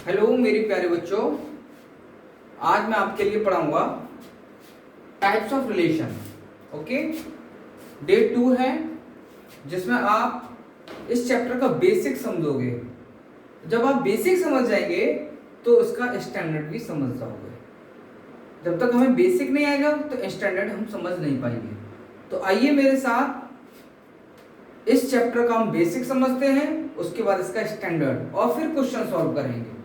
Hello मेरे प्यारे बच्चों, आज मैं आपके लिए पढ़ाऊंगा types of relation. Okay, day 2 है जिसमें आप इस चैप्टर का बेसिक समझोगे। जब आप बेसिक समझ जाएंगे तो उसका स्टैंडर्ड भी समझ जाओगे। जब तक हमें बेसिक नहीं आएगा तो स्टैंडर्ड हम समझ नहीं पाएंगे। तो आइए मेरे साथ इस चैप्टर का हम बेसिक समझते हैं, उसके बाद इसका स्टैंडर्ड और फिर क्वेश्चन सॉल्व करेंगे।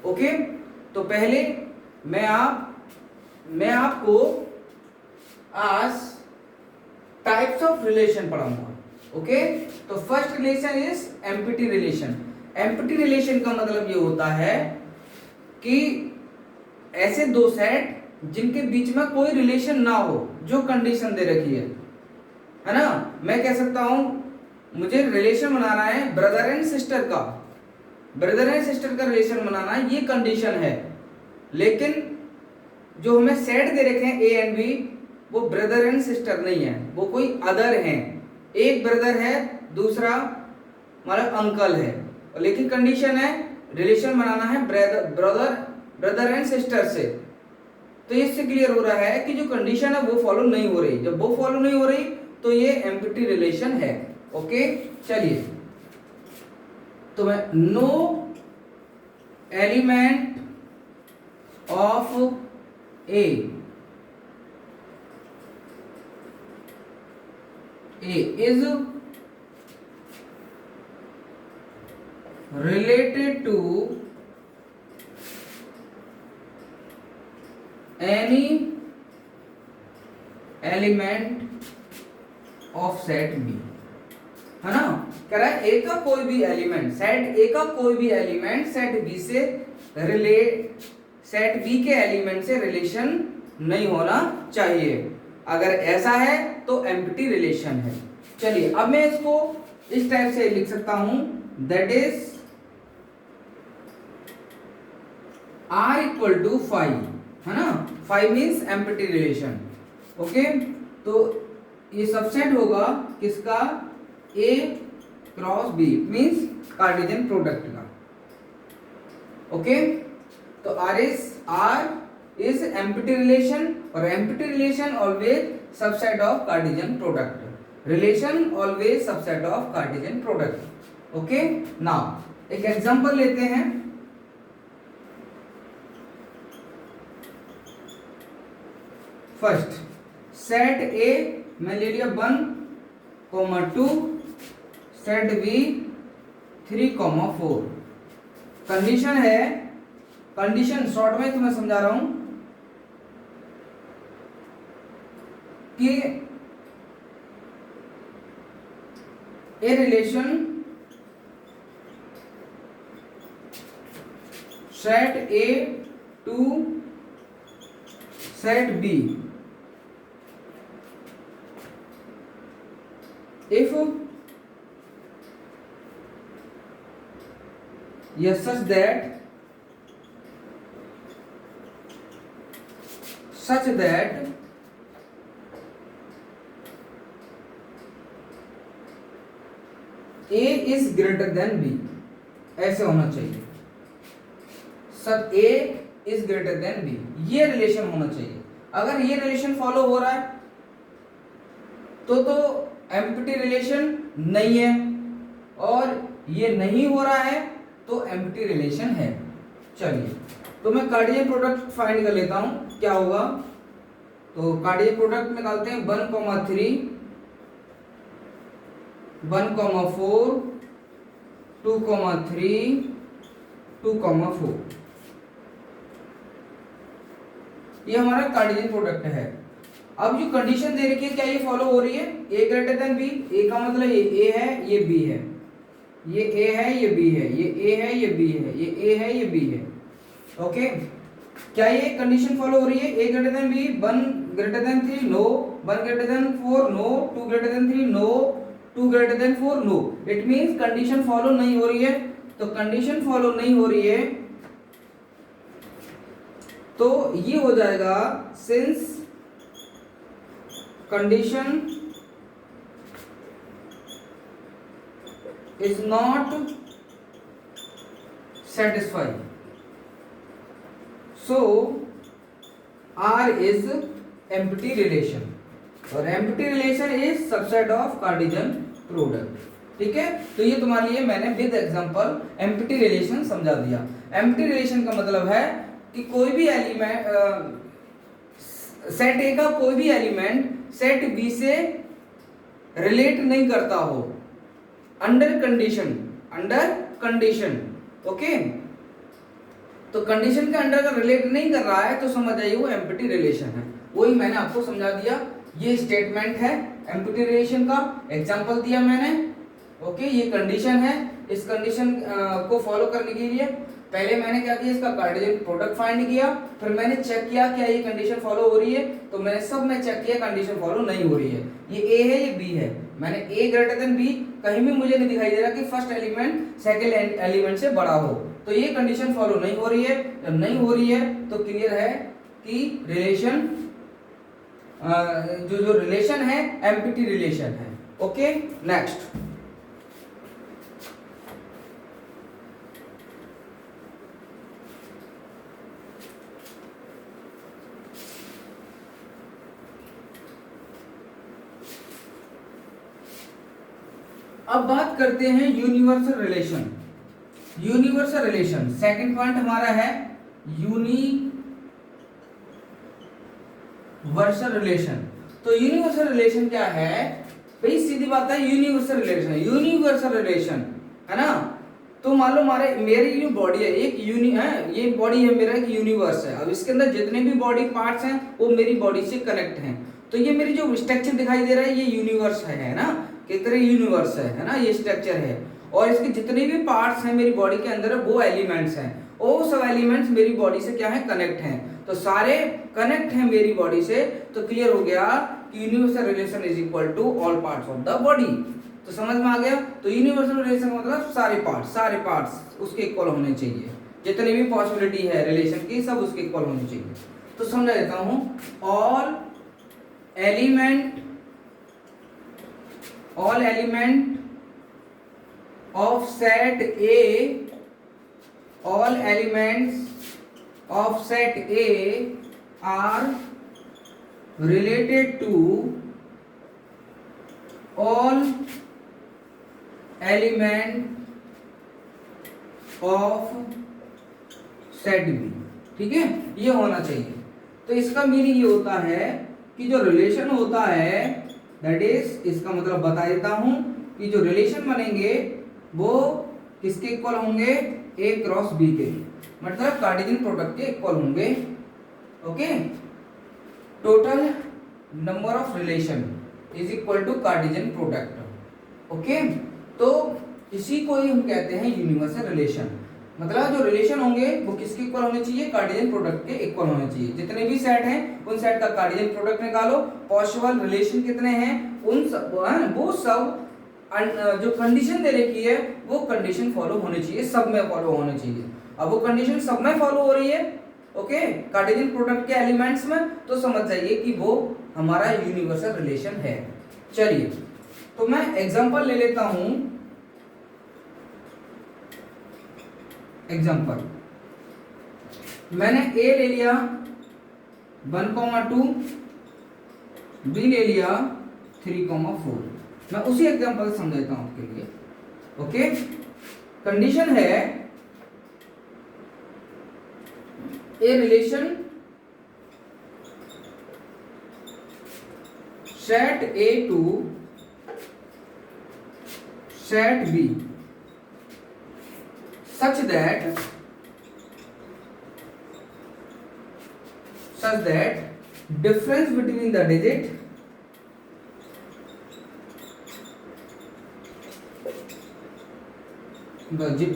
ओके, तो पहले मैं आपको आज टाइप्स ऑफ रिलेशन पढ़ाऊंगा। ओके, तो first relation is empty relation. Empty relation का मतलब ये होता है कि ऐसे दो सेट जिनके बीच में कोई रिलेशन ना हो, जो कंडीशन दे रखी है ना। मैं कह सकता हूं मुझे रिलेशन बनाना है ब्रदर एंड सिस्टर का, ब्रदर एंड सिस्टर का रिलेशन बनाना है, ये कंडीशन है। लेकिन जो हमें सेट दे रखे हैं ए एंड बी, वो ब्रदर एंड सिस्टर नहीं है, वो कोई अदर हैं। एक ब्रदर है, दूसरा मतलब अंकल है, लेकिन कंडीशन है रिलेशन बनाना है ब्रदर एंड सिस्टर से। तो इससे क्लियर हो रहा है कि जो कंडीशन है वो फॉलो नहीं हो रही। जब वो फॉलो नहीं हो रही तो ये एम्प्टी रिलेशन है। ओके, चलिए, तो मैं no element of A is related to any element of set B, है ना। कह रहा है ए का कोई भी एलिमेंट, सेट ए का कोई भी एलिमेंट सेट बी से सेट बी के एलिमेंट से रिलेशन नहीं होना चाहिए। अगर ऐसा है तो एम्प्टी रिलेशन है। चलिए, अब मैं इसको इस टाइप से लिख सकता हूं, that is R equal to 5, है ना। 5 मीन्स एम्प्टी रिलेशन। ओके, तो ये सबसेट होगा किसका, A cross B means Cartesian product का। ओके, तो R इज एम्प्टी रिलेशन, और empty relation always subset of Cartesian product. Relation always subset of Cartesian product. Okay, now एक example लेते हैं। फर्स्ट सेट ए मैं ले लिया 1, 2, सेट बी 3, 4। कंडीशन है, कंडीशन शॉर्ट में तुम्हें समझा रहा हूं कि A relation set A to set B if yes such that A is greater than B, ऐसे होना चाहिए। सब A is greater than B, ये रिलेशन होना चाहिए। अगर ये रिलेशन फॉलो हो रहा है तो एम्प्टी रिलेशन नहीं है, और ये नहीं हो रहा है तो एम्प्टी रिलेशन है। चलिए, तो मैं कार्टेशियन प्रोडक्ट फाइंड कर लेता हूं, क्या होगा। तो कार्टेशियन प्रोडक्ट निकालते हैं 1,3, 1,4, 2,3, 2,4। ये हमारा कार्टेशियन प्रोडक्ट है। अब जो कंडीशन दे रखी है, क्या ये फॉलो हो रही है, ए ग्रेटर देन बी। ए का मतलब ये ए है, ये बी है, ये ए है, ये बी है, ये ए है, ये बी है, ये ए है, ये बी है। ओके, क्या ये कंडीशन फॉलो हो रही है, A greater than B, 1 greater than 3 no, 1 greater than 4 no, 2 greater than 3 no, 2 greater than 4 no. It means condition follow नहीं हो रही है। तो कंडीशन फॉलो नहीं हो रही है तो ये हो जाएगा, since condition is not satisfy, so R is empty relation और empty relation is subset of Cartesian product। ठीक है, तो ये तुम्हारे लिए मैंने विद एग्जांपल empty relation समझा दिया। empty relation का मतलब है कि कोई भी एलिमेंट सेट ए का कोई भी एलिमेंट सेट बी से रिलेट नहीं करता हो अंडर कंडीशन। ओके, तो कंडीशन के अंडर अगर रिलेट नहीं कर रहा है तो समझ जाइए वो एम्प्टी रिलेशन है। वही मैंने आपको समझा दिया, ये स्टेटमेंट है एम्प्टी रिलेशन का, एग्जांपल दिया मैंने। ओके, ये कंडीशन है, इस कंडीशन को फॉलो करने के लिए पहले मैंने क्या किया, इसका कार्टेशियन प्रोडक्ट फाइंड किया, फिर मैंने चेक किया क्या ये कंडीशन फॉलो हो रही है, तो मैंने सब में चेक किया कंडीशन फॉलो नहीं हो रही है। ये ए है, ये बी है, मैंने ए ग्रेटर देन बी, कहीं भी मुझे नहीं दिखाई दे रहा कि फर्स्ट एलिमेंट सेकंड एलिमेंट से बड़ा हो, तो ये कंडीशन फॉलो नहीं हो रही है। जब नहीं हो रही है तो क्लियर है कि रिलेशन जो रिलेशन है एम्प्टी रिलेशन है। ओके, नेक्स्ट अब बात करते हैं universal relation. Universal relation second point हमारा है यूनिवर्सल रिलेशन। तो यूनिवर्सल रिलेशन क्या है भाई, सीधी बात है, यूनिवर्सल रिलेशन है ना। तो मान लो मेरी जो बॉडी है एक ये बॉडी है मेरा एक यूनिवर्स है। अब इसके अंदर जितने भी बॉडी पार्ट्स हैं वो मेरी बॉडी से कनेक्ट हैं। तो ये मेरी जो स्ट्रक्चर दिखाई दे रहा है ये यूनिवर्स है ना, कितने यूनिवर्स है ना, ये स्ट्रक्चर है। और इसके जितने भी पार्ट्स हैं मेरी बॉडी के अंदर वो एलिमेंट्स हैं, वो सब एलिमेंट्स मेरी बॉडी से क्या है, कनेक्ट हैं। तो सारे कनेक्ट हैं मेरी बॉडी से, तो क्लियर हो गया कि universal relation is equal to all parts of the body. तो समझ में आ गया। तो यूनिवर्सल रिलेशन मतलब सारे पार्ट्स उसके इक्वल होने चाहिए, जितनी भी पॉसिबिलिटी है रिलेशन की सब उसके इक्वल होनी चाहिए। तो समझा देता हूं, all element of set A, all elements of set A are related to all elements of set B। ठीक है, ये होना चाहिए। तो इसका मीनिंग ये होता है कि जो रिलेशन होता है दैट इज, इसका मतलब बता देता हूं कि जो रिलेशन बनेंगे वो किसके इक्वल होंगे, ए क्रॉस बी के, मतलब कार्टेशियन प्रोडक्ट के इक्वल होंगे। Okay, total number of relation is equal to Cartesian product. Okay, तो इसी को ही हम कहते हैं यूनिवर्सल रिलेशन। मतलब जो रिलेशन होंगे वो किसके इक्वल होने चाहिए, कार्टेशियन प्रोडक्ट के इक्वल होने चाहिए। जितने भी सेट हैं उन सेट का कार्टेशियन प्रोडक्ट निकालो, पॉसिबल रिलेशन कितने हैं उन सब वो सब जो कंडीशन दे रखी है वो कंडीशन फॉलो होनी चाहिए, सब में फॉलो होनी चाहिए। अब वो कंडीशन सब में फॉलो हो रही है ओके कार्टेशियन प्रोडक्ट के एलिमेंट्स में, तो समझ जाइए कि वो हमारा यूनिवर्सल रिलेशन है। चलिए, तो मैं एग्जांपल ले लेता हूं। एग्जांपल मैंने ए ले लिया 1,2, बी ले लिया 3,4। मैं उसी एग्जांपल से समझाता हूं आपके लिए। ओके, कंडीशन है A relation set A to set B such that difference between the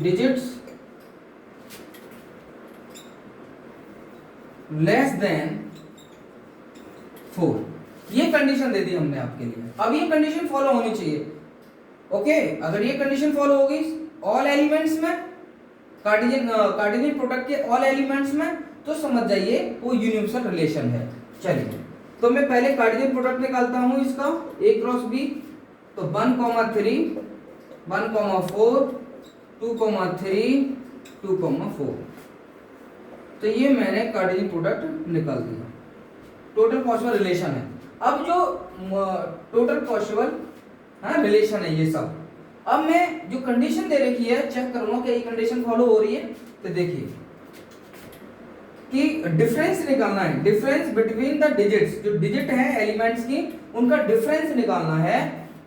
digits less than 4। ये कंडीशन दे दी हमने आपके लिए। अब ये कंडीशन फॉलो होनी चाहिए। ओके, अगर ये कंडीशन फॉलो होगी ऑल एलिमेंट्स में, कार्टेशियन प्रोडक्ट के ऑल एलिमेंट्स में, तो समझ जाइए वो यूनिवर्सल रिलेशन है। चलिए, तो मैं पहले कार्टेशियन प्रोडक्ट निकालता हूं इसका ए क्रॉस बी। तो 1,3, 1,4, 2,3, 2,4। तो ये मैंने कार्टेशियन प्रोडक्ट निकाल दिया, टोटल पॉसिबल रिलेशन है। अब जो टोटल पॉसिबल रिलेशन है ये सब, अब मैं जो कंडीशन दे रखी है चेक करूंगा कि ये कंडीशन फॉलो हो रही है। तो देखिए कि डिफरेंस निकालना है, डिफरेंस बिटवीन द डिजिट्स, जो डिजिट है एलिमेंट्स की उनका डिफरेंस निकालना है,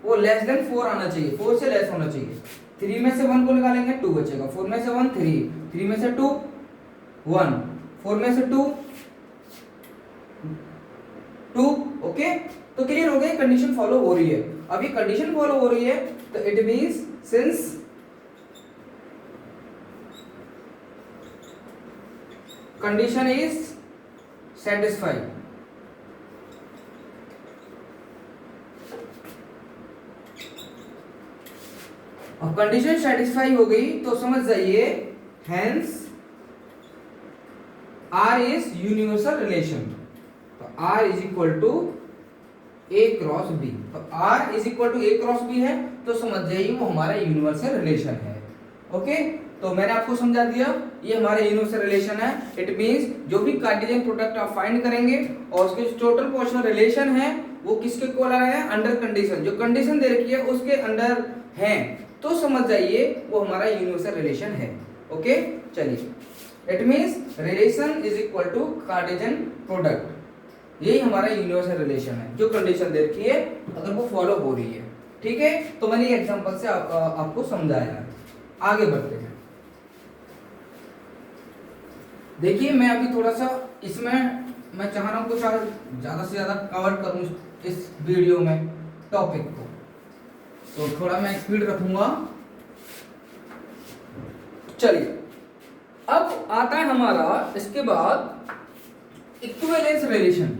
वो लेस देन 4 आना चाहिए, 4 से लेस होना चाहिए। 3 में से 1 को निकालेंगे 2 बचेगा, 4 में से 1 3, 3 में से 2 1, 4 में से 2 2। ओके, तो क्लियर हो गया, कंडीशन फॉलो हो रही है। अब ये कंडीशन फॉलो हो रही है तो it means since condition is satisfied, अब कंडीशन सेटिस्फाई हो गई तो समझ जाइए hence R is universal relation. तो R is equal to A cross B, तो R is equal to A cross B है तो समझ जाइए वो हमारा यूनिवर्सल रिलेशन है। ओके, तो मैंने आपको समझा दिया ये हमारा यूनिवर्सल रिलेशन है। इट मींस जो भी कार्टेशियन प्रोडक्ट आप फाइंड करेंगे और उसके टोटल पॉसिबल रिलेशन है वो किसके इक्वल है, अंडर कंडीशन, जो कंडीशन दे रखी है उसके अंडर है, तो समझ जाइए वो हमारा यूनिवर्सल रिलेशन है। ओके, चलिए, it means relation is equal to Cartesian product, यही हमारा यूनिवर्सल रिलेशन है, जो कंडीशन दे रखी है अगर वो फॉलो हो रही है। ठीक है, तो मैंने ये एग्जांपल से आपको समझाया है। आगे बढ़ते हैं, देखिए मैं अभी थोड़ा सा इसमें मैं चाह रहा हूं कुछ और ज्यादा से ज्यादा कवर करूं इस वीडियो में टॉपिक को, तो थोड़ा मैं स्पीड रखूंगा। चलिए, अब आता है हमारा इसके बाद इक्विवेलेंस रिलेशन।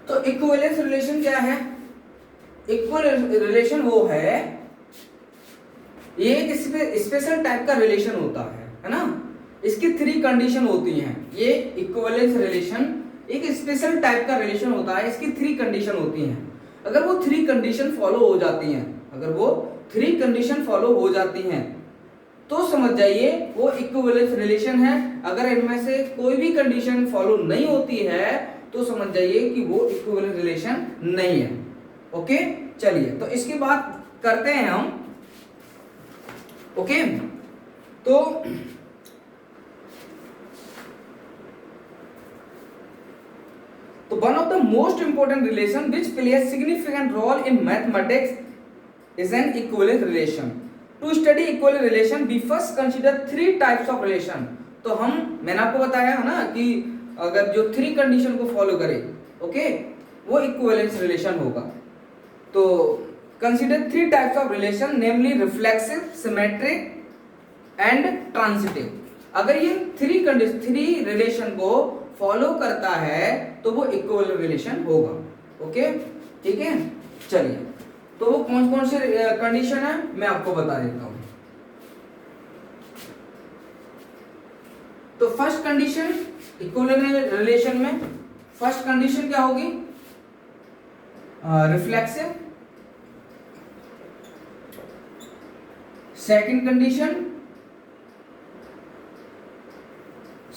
तो इक्विवेलेंस रिलेशन क्या है? इक्विवेलेंस रिलेशन वो है, ये एक स्पेशल टाइप का रिलेशन होता है ना। इसकी 3 कंडीशन होती हैं। ये इक्विवेलेंस रिलेशन एक स्पेशल टाइप का रिलेशन होता है, इसकी 3 कंडीशन होती हैं। अगर वो 3 कंडीशन फॉलो हो जाती हैं, अगर वो 3 कंडीशन फॉलो हो जाती हैं तो समझ जाइए वो इक्विवेलेंस रिलेशन है। अगर इनमें से कोई भी कंडीशन फॉलो नहीं होती है तो समझ जाइए कि वो इक्विवेलेंस रिलेशन नहीं है। ओके, चलिए, तो इसकी बात करते हैं हम। ओके, तो one of the most important relation which play a significant role in mathematics is an equivalence relation. To study equivalence relation, we first consider 3 types of relation. तो मैंने आपको बताया है ना कि अगर जो 3 कंडीशन को फॉलो करे, ओके, वो इक्विवेलेंस रिलेशन होगा। तो consider 3 types of relation, namely reflexive, symmetric and transitive. अगर ये 3 रिलेशन को फॉलो करता है तो वो इक्विवेलेंट रिलेशन होगा। ओके, ठीक है, चलिए, तो वो कौन कौन से कंडीशन है मैं आपको बता देता हूं। तो फर्स्ट कंडीशन इक्विवेलेंट रिलेशन में फर्स्ट कंडीशन क्या होगी? रिफ्लेक्सिव। सेकंड कंडीशन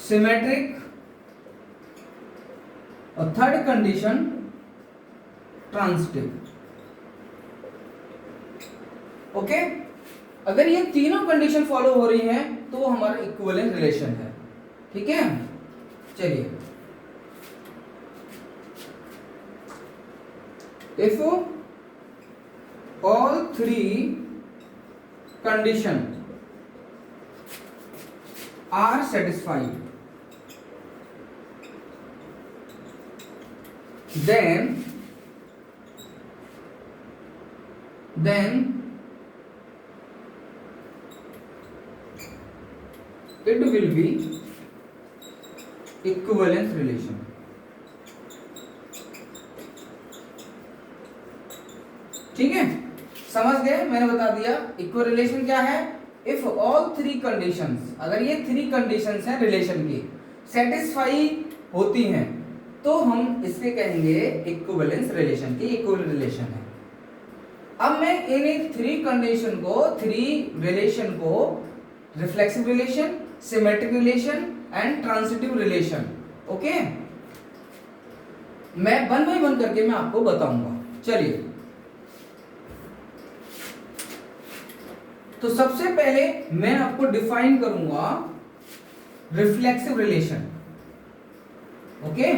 सिमेट्रिक और थर्ड कंडीशन ट्रांजिटिव। ओके, अगर ये तीनों कंडीशन फॉलो हो रही हैं तो वो हमारा इक्विवेलेंट रिलेशन है। ठीक है, चलिए, if all 3 condition are satisfied, then it will be equivalence relation. ठीक है, समझ गए? मैंने बता दिया इक्विवेलेंस रिलेशन क्या है। इफ ऑल 3 कंडीशंस, अगर ये 3 कंडीशंस हैं रिलेशन की, सेटिस्फाई होती हैं तो हम इसके कहेंगे इक्विवेलेंस रिलेशन की इक्विवेलेंट रिलेशन है। अब मैं इन थ्री कंडीशन को, थ्री रिलेशन को, reflexive relation, symmetric relation and transitive relation, okay, मैं वन बाय वन करके मैं आपको बताऊंगा। चलिए, तो सबसे पहले मैं आपको डिफाइन करूंगा रिफ्लेक्सिव रिलेशन, ओके।